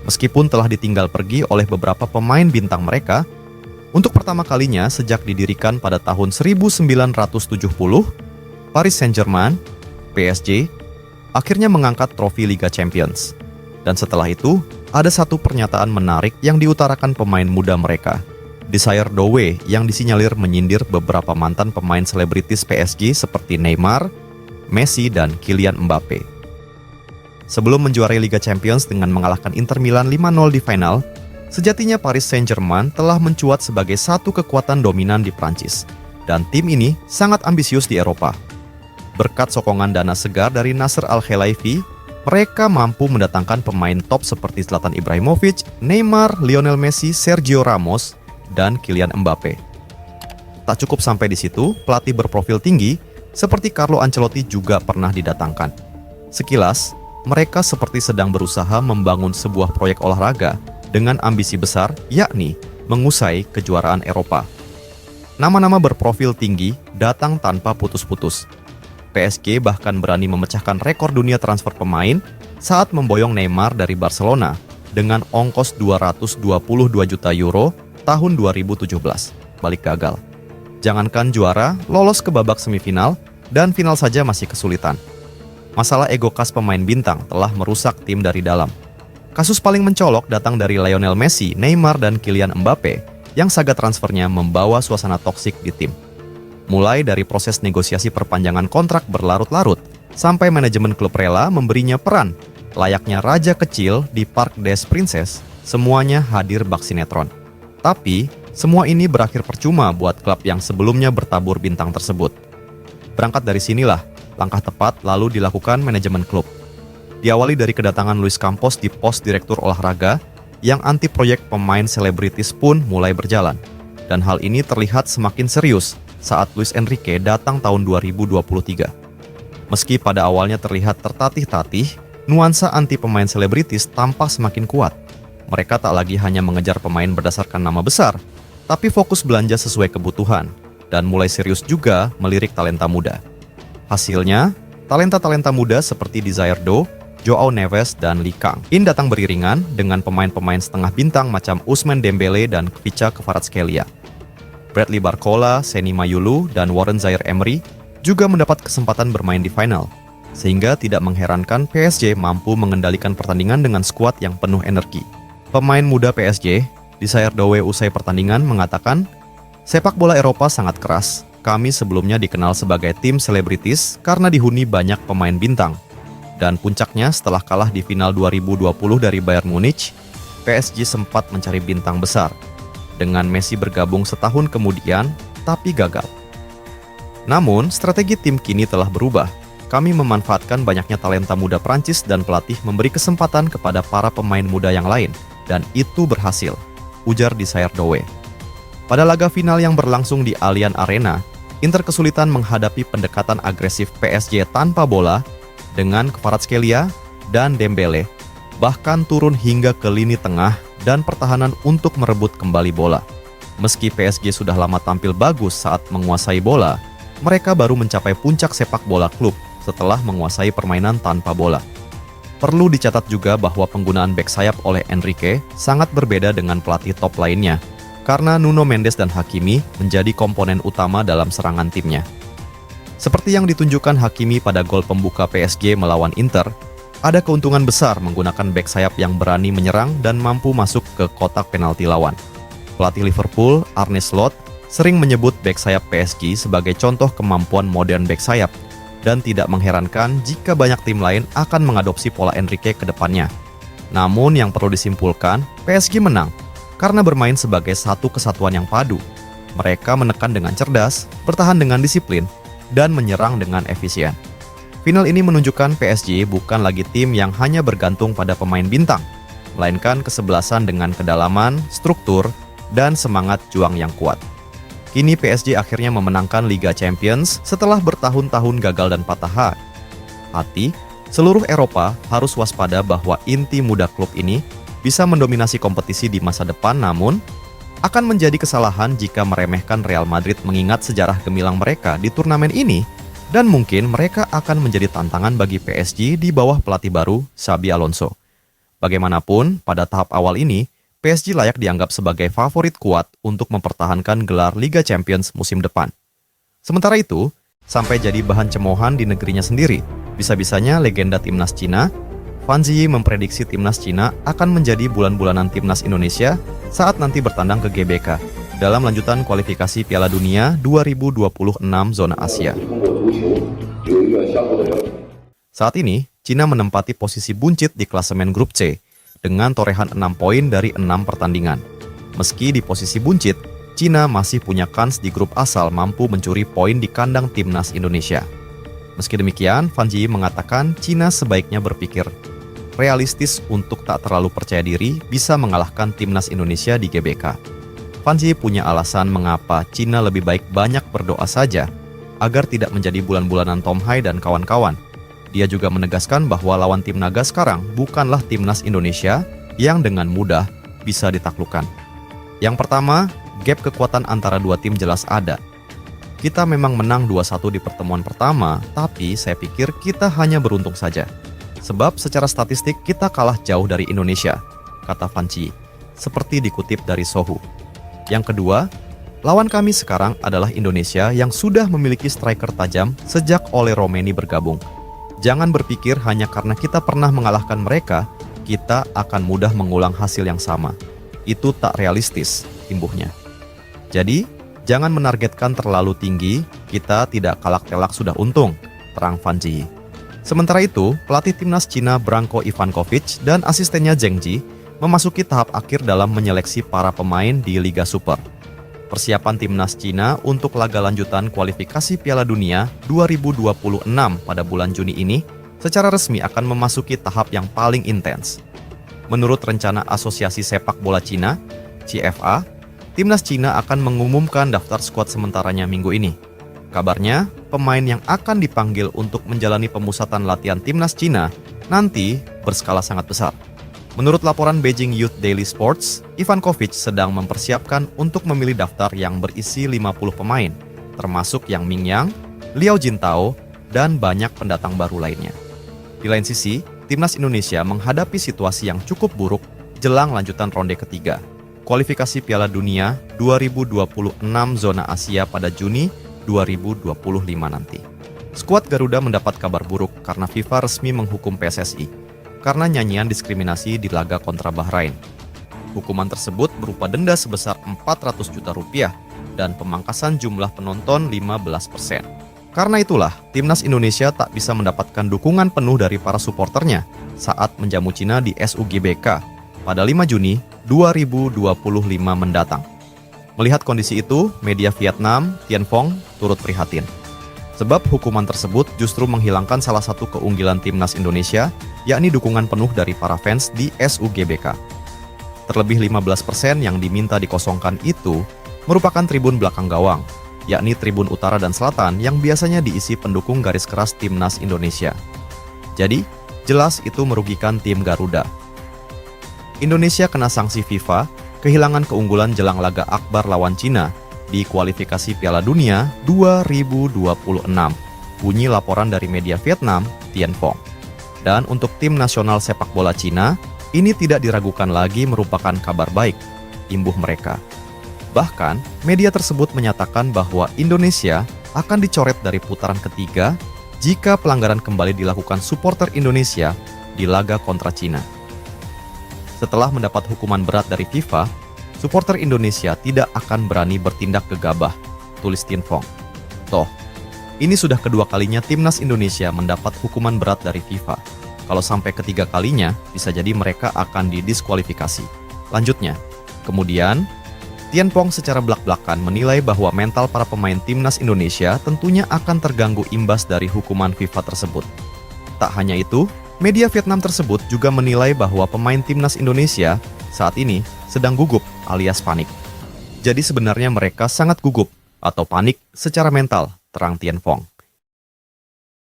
Meskipun telah ditinggal pergi oleh beberapa pemain bintang mereka, untuk pertama kalinya sejak didirikan pada tahun 1970, Paris Saint-Germain, PSG, akhirnya mengangkat trofi Liga Champions. Dan setelah itu, ada satu pernyataan menarik yang diutarakan pemain muda mereka, Desire Doué, yang disinyalir menyindir beberapa mantan pemain selebritis PSG seperti Neymar, Messi, dan Kylian Mbappe. Sebelum menjuarai Liga Champions dengan mengalahkan Inter Milan 5-0 di final, sejatinya Paris Saint-Germain telah mencuat sebagai satu kekuatan dominan di Prancis, dan tim ini sangat ambisius di Eropa. Berkat sokongan dana segar dari Nasser Al-Khelaifi, mereka mampu mendatangkan pemain top seperti Zlatan Ibrahimovic, Neymar, Lionel Messi, Sergio Ramos, dan Kylian Mbappe. Tak cukup sampai di situ, pelatih berprofil tinggi seperti Carlo Ancelotti juga pernah didatangkan. Sekilas, mereka seperti sedang berusaha membangun sebuah proyek olahraga dengan ambisi besar, yakni mengusai kejuaraan Eropa. Nama-nama berprofil tinggi datang tanpa putus-putus. PSG bahkan berani memecahkan rekor dunia transfer pemain saat memboyong Neymar dari Barcelona dengan ongkos 222 juta euro tahun 2017. Balik gagal. Jangankan juara, lolos ke babak semifinal, dan final saja masih kesulitan. Masalah ego khas pemain bintang telah merusak tim dari dalam. Kasus paling mencolok datang dari Lionel Messi, Neymar, dan Kylian Mbappe yang saga transfernya membawa suasana toksik di tim. Mulai dari proses negosiasi perpanjangan kontrak berlarut-larut, sampai manajemen klub rela memberinya peran layaknya raja kecil di Parc des Princes, semuanya hadir bak sinetron. Tapi, semua ini berakhir percuma buat klub yang sebelumnya bertabur bintang tersebut. Berangkat dari sinilah, langkah tepat lalu dilakukan manajemen klub. Diawali dari kedatangan Luis Campos di pos direktur olahraga, yang anti proyek pemain selebritis pun mulai berjalan. Dan hal ini terlihat semakin serius saat Luis Enrique datang tahun 2023. Meski pada awalnya terlihat tertatih-tatih, nuansa anti pemain selebritis tampak semakin kuat. Mereka tak lagi hanya mengejar pemain berdasarkan nama besar, tapi fokus belanja sesuai kebutuhan, dan mulai serius juga melirik talenta muda. Hasilnya, talenta-talenta muda seperti Desire Doué, Joao Neves, dan Lee Kang-in datang beriringan dengan pemain-pemain setengah bintang macam Ousmane Dembélé dan Khvicha Kvaratskhelia. Bradley Barcola, Seny Mayulu, dan Warren Zaïre-Emery juga mendapat kesempatan bermain di final, sehingga tidak mengherankan PSG mampu mengendalikan pertandingan dengan skuad yang penuh energi. Pemain muda PSG, Desire Doué, usai pertandingan mengatakan, "Sepak bola Eropa sangat keras. Kami sebelumnya dikenal sebagai tim selebritis karena dihuni banyak pemain bintang. Dan puncaknya setelah kalah di final 2020 dari Bayern Munich, PSG sempat mencari bintang besar. Dengan Messi bergabung setahun kemudian, tapi gagal. Namun, strategi tim kini telah berubah. Kami memanfaatkan banyaknya talenta muda Prancis dan pelatih memberi kesempatan kepada para pemain muda yang lain. Dan itu berhasil," ujar Desire Doué. Pada laga final yang berlangsung di Allianz Arena, Inter kesulitan menghadapi pendekatan agresif PSG tanpa bola dengan Kvaratskhelia dan Dembélé, bahkan turun hingga ke lini tengah dan pertahanan untuk merebut kembali bola. Meski PSG sudah lama tampil bagus saat menguasai bola, mereka baru mencapai puncak sepak bola klub setelah menguasai permainan tanpa bola. Perlu dicatat juga bahwa penggunaan bek sayap oleh Enrique sangat berbeda dengan pelatih top lainnya, karena Nuno Mendes dan Hakimi menjadi komponen utama dalam serangan timnya. Seperti yang ditunjukkan Hakimi pada gol pembuka PSG melawan Inter, ada keuntungan besar menggunakan bek sayap yang berani menyerang dan mampu masuk ke kotak penalti lawan. Pelatih Liverpool, Arne Slot, sering menyebut bek sayap PSG sebagai contoh kemampuan modern bek sayap, dan tidak mengherankan jika banyak tim lain akan mengadopsi pola Enrique ke depannya. Namun yang perlu disimpulkan, PSG menang karena bermain sebagai satu kesatuan yang padu. Mereka menekan dengan cerdas, bertahan dengan disiplin, dan menyerang dengan efisien. Final ini menunjukkan PSG bukan lagi tim yang hanya bergantung pada pemain bintang, melainkan kesebelasan dengan kedalaman, struktur, dan semangat juang yang kuat. Kini PSG akhirnya memenangkan Liga Champions setelah bertahun-tahun gagal dan patah hati. Seluruh Eropa harus waspada bahwa inti muda klub ini bisa mendominasi kompetisi di masa depan, namun akan menjadi kesalahan jika meremehkan Real Madrid mengingat sejarah gemilang mereka di turnamen ini, dan mungkin mereka akan menjadi tantangan bagi PSG di bawah pelatih baru Xabi Alonso. Bagaimanapun, pada tahap awal ini, PSG layak dianggap sebagai favorit kuat untuk mempertahankan gelar Liga Champions musim depan. Sementara itu, sampai jadi bahan cemoohan di negerinya sendiri, bisa-bisanya legenda timnas Cina, Fan Zhiyi memprediksi timnas Cina akan menjadi bulan-bulanan timnas Indonesia saat nanti bertandang ke GBK dalam lanjutan kualifikasi Piala Dunia 2026 zona Asia. Saat ini, Cina menempati posisi buncit di klasemen grup C dengan torehan 6 poin dari 6 pertandingan. Meski di posisi buncit, Cina masih punya kans di grup asal mampu mencuri poin di kandang timnas Indonesia. Meski demikian, Fan Zhiyi mengatakan Cina sebaiknya berpikir realistis untuk tak terlalu percaya diri bisa mengalahkan timnas Indonesia di GBK. Fan Zhiyi punya alasan mengapa Cina lebih baik banyak berdoa saja agar tidak menjadi bulan-bulanan Tom Hai dan kawan-kawan. Dia juga menegaskan bahwa lawan tim naga sekarang bukanlah timnas Indonesia yang dengan mudah bisa ditaklukkan. Yang pertama, gap kekuatan antara dua tim jelas ada. Kita memang menang 2-1 di pertemuan pertama, tapi saya pikir kita hanya beruntung saja. Sebab secara statistik kita kalah jauh dari Indonesia, kata Fan Zhiyi, seperti dikutip dari Sohu. Yang kedua, lawan kami sekarang adalah Indonesia yang sudah memiliki striker tajam sejak Ole Romeni bergabung. Jangan berpikir hanya karena kita pernah mengalahkan mereka, kita akan mudah mengulang hasil yang sama. Itu tak realistis, imbuhnya. Jadi, jangan menargetkan terlalu tinggi, kita tidak kalak-telak sudah untung, terang Fan Zhiyi. Sementara itu, pelatih timnas Cina Branko Ivankovic dan asistennya Zheng Ji memasuki tahap akhir dalam menyeleksi para pemain di Liga Super. Persiapan timnas Cina untuk laga lanjutan kualifikasi Piala Dunia 2026 pada bulan Juni ini secara resmi akan memasuki tahap yang paling intens. Menurut rencana Asosiasi Sepak Bola Cina, CFA, timnas Cina akan mengumumkan daftar skuad sementaranya minggu ini. Kabarnya, pemain yang akan dipanggil untuk menjalani pemusatan latihan timnas Cina nanti berskala sangat besar. Menurut laporan Beijing Youth Daily Sports, Ivankovic sedang mempersiapkan untuk memilih daftar yang berisi 50 pemain, termasuk Yang Mingyang, Liao Jintao, dan banyak pendatang baru lainnya. Di lain sisi, timnas Indonesia menghadapi situasi yang cukup buruk jelang lanjutan ronde ketiga, kualifikasi Piala Dunia 2026 zona Asia pada Juni 2025 nanti. Skuad Garuda mendapat kabar buruk karena FIFA resmi menghukum PSSI karena nyanyian diskriminasi di laga kontra Bahrain. Hukuman tersebut berupa denda sebesar 400 juta rupiah dan pemangkasan jumlah penonton 15%. Karena itulah, timnas Indonesia tak bisa mendapatkan dukungan penuh dari para suporternya saat menjamu Cina di SUGBK pada 5 Juni 2025 mendatang. Melihat kondisi itu, media Vietnam, Tien Phong, turut prihatin. Sebab hukuman tersebut justru menghilangkan salah satu keunggulan timnas Indonesia, yakni dukungan penuh dari para fans di SUGBK. Terlebih 15% yang diminta dikosongkan itu merupakan tribun belakang gawang, yakni tribun utara dan selatan yang biasanya diisi pendukung garis keras timnas Indonesia. Jadi, jelas itu merugikan tim Garuda. Indonesia kena sanksi FIFA, kehilangan keunggulan jelang laga akbar lawan Cina di kualifikasi Piala Dunia 2026, bunyi laporan dari media Vietnam, Tien Phong. Dan untuk tim nasional sepak bola Cina, ini tidak diragukan lagi merupakan kabar baik, imbuh mereka. Bahkan, media tersebut menyatakan bahwa Indonesia akan dicoret dari putaran ketiga jika pelanggaran kembali dilakukan supporter Indonesia di laga kontra Cina. Setelah mendapat hukuman berat dari FIFA, supporter Indonesia tidak akan berani bertindak gegabah, tulis Tien Phong. Toh, ini sudah kedua kalinya timnas Indonesia mendapat hukuman berat dari FIFA. Kalau sampai ketiga kalinya, bisa jadi mereka akan didiskualifikasi. Lanjutnya, kemudian, Tien Phong secara belak-belakan menilai bahwa mental para pemain timnas Indonesia tentunya akan terganggu imbas dari hukuman FIFA tersebut. Tak hanya itu, media Vietnam tersebut juga menilai bahwa pemain timnas Indonesia saat ini sedang gugup alias panik. Jadi sebenarnya mereka sangat gugup atau panik secara mental, terang Tien Phong.